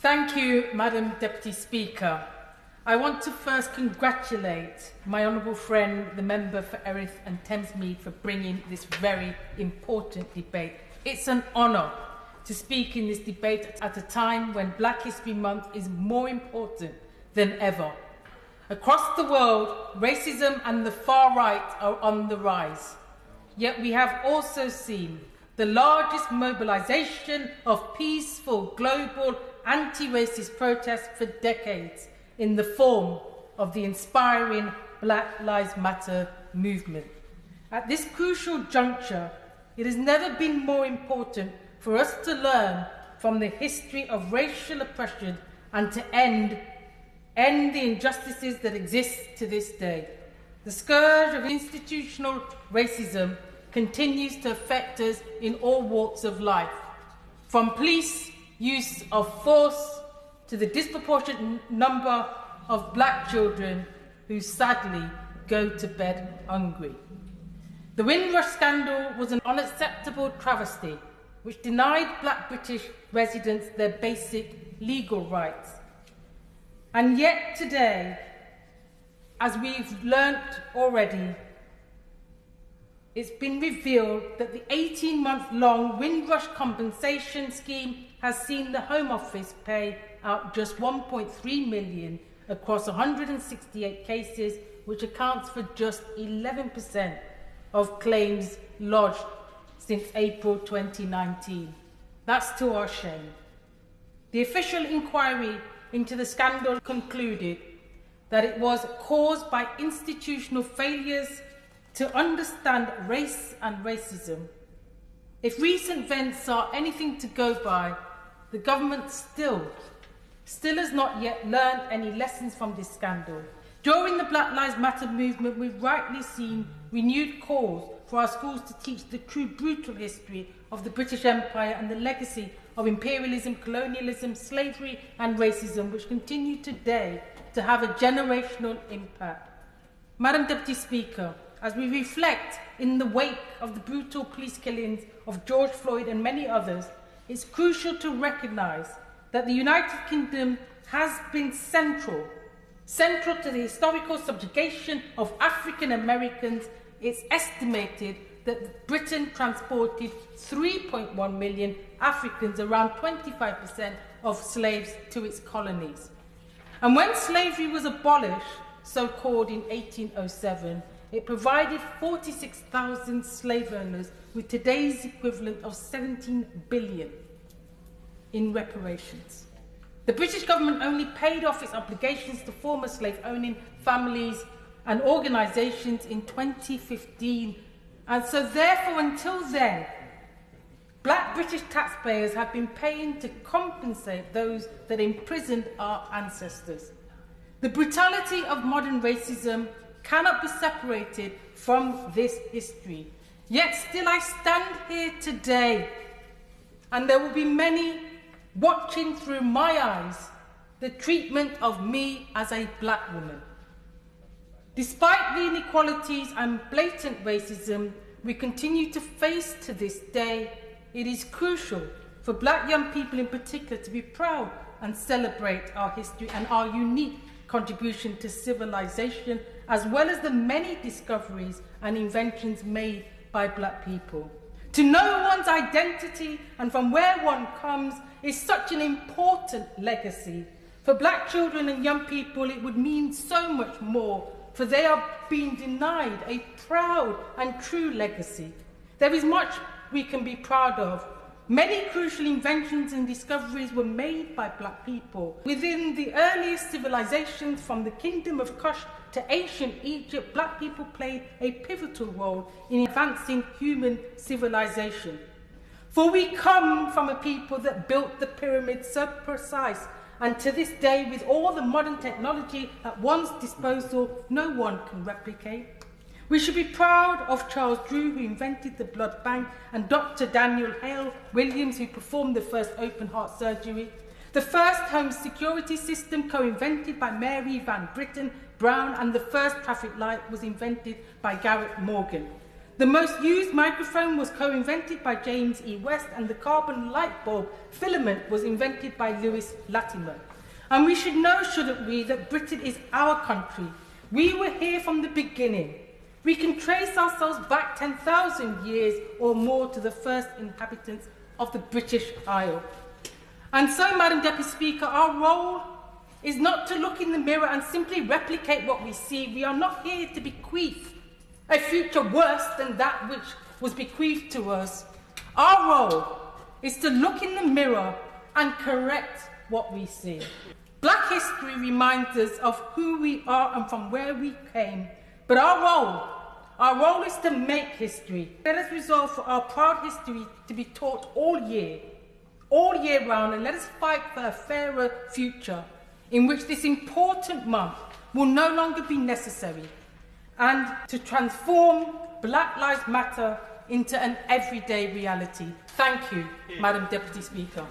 Thank you, Madam Deputy Speaker. I want to first congratulate my honourable friend, the member for Erith and Thamesmead, for bringing this very important debate. It's an honour to speak in this debate at a time when Black History Month is more important than ever. Across the world, racism and the far right are on the rise. Yet we have also seen the largest mobilisation of peaceful global anti-racist protests for decades in the form of the inspiring Black Lives Matter movement. At this crucial juncture, it has never been more important for us to learn from the history of racial oppression and to end the injustices that exist to this day. The scourge of institutional racism continues to affect us in all walks of life, from police use of force to the disproportionate number of Black children who sadly go to bed hungry. The Windrush scandal was an unacceptable travesty which denied Black British residents their basic legal rights. And yet today, as we've learnt already, it's been revealed that the 18-month-long Windrush compensation scheme has seen the Home Office pay out just £1.3 million across 168 cases, which accounts for just 11% of claims lodged since April 2019. That's to our shame. The official inquiry into the scandal concluded that it was caused by institutional failures to understand race and racism. If recent events are anything to go by, the government still has not yet learned any lessons from this scandal. During the Black Lives Matter movement, we've rightly seen renewed calls for our schools to teach the true brutal history of the British Empire and the legacy of imperialism, colonialism, slavery and racism, which continue today to have a generational impact. Madam Deputy Speaker, as we reflect in the wake of the brutal police killings of George Floyd and many others, it's crucial to recognise that the United Kingdom has been central to the historical subjugation of African Americans. It's estimated that Britain transported 3.1 million Africans, around 25% of slaves, to its colonies. And when slavery was abolished, so-called in 1807, it provided 46,000 slave owners with today's equivalent of 17 billion in reparations. The British government only paid off its obligations to former slave-owning families and organisations in 2015, and so therefore until then, Black British taxpayers have been paying to compensate those that imprisoned our ancestors. The brutality of modern racism cannot be separated from this history. Yet still I stand here today, and there will be many watching through my eyes the treatment of me as a Black woman. Despite the inequalities and blatant racism we continue to face to this day, it is crucial for Black young people in particular to be proud and celebrate our history and our unique contribution to civilization, as well as the many discoveries and inventions made by Black people. To know one's identity and from where one comes is such an important legacy. For Black children and young people, it would mean so much more, for they are being denied a proud and true legacy. There is much we can be proud of. Many crucial inventions and discoveries were made by Black people. Within the earliest civilizations, from the Kingdom of Kush to ancient Egypt, Black people played a pivotal role in advancing human civilization. For we come from a people that built the pyramids so precise, and to this day, with all the modern technology at one's disposal, no one can replicate. We should be proud of Charles Drew, who invented the blood bank, and Dr. Daniel Hale Williams, who performed the first open heart surgery. The first home security system co-invented by Mary Van Britten Brown, and the first traffic light was invented by Garrett Morgan. The most used microphone was co-invented by James E. West, and the carbon light bulb filament was invented by Lewis Latimer. And we should know, shouldn't we, that Britain is our country. We were here from the beginning. We can trace ourselves back 10,000 years or more to the first inhabitants of the British Isle. And so, Madam Deputy Speaker, our role is not to look in the mirror and simply replicate what we see. We are not here to bequeath a future worse than that which was bequeathed to us. Our role is to look in the mirror and correct what we see. Black history reminds us of who we are and from where we came. But our role is to make history. Let us resolve for our proud history to be taught all year round, and let us fight for a fairer future in which this important month will no longer be necessary, and to transform Black Lives Matter into an everyday reality. Thank you, Madam Deputy Speaker.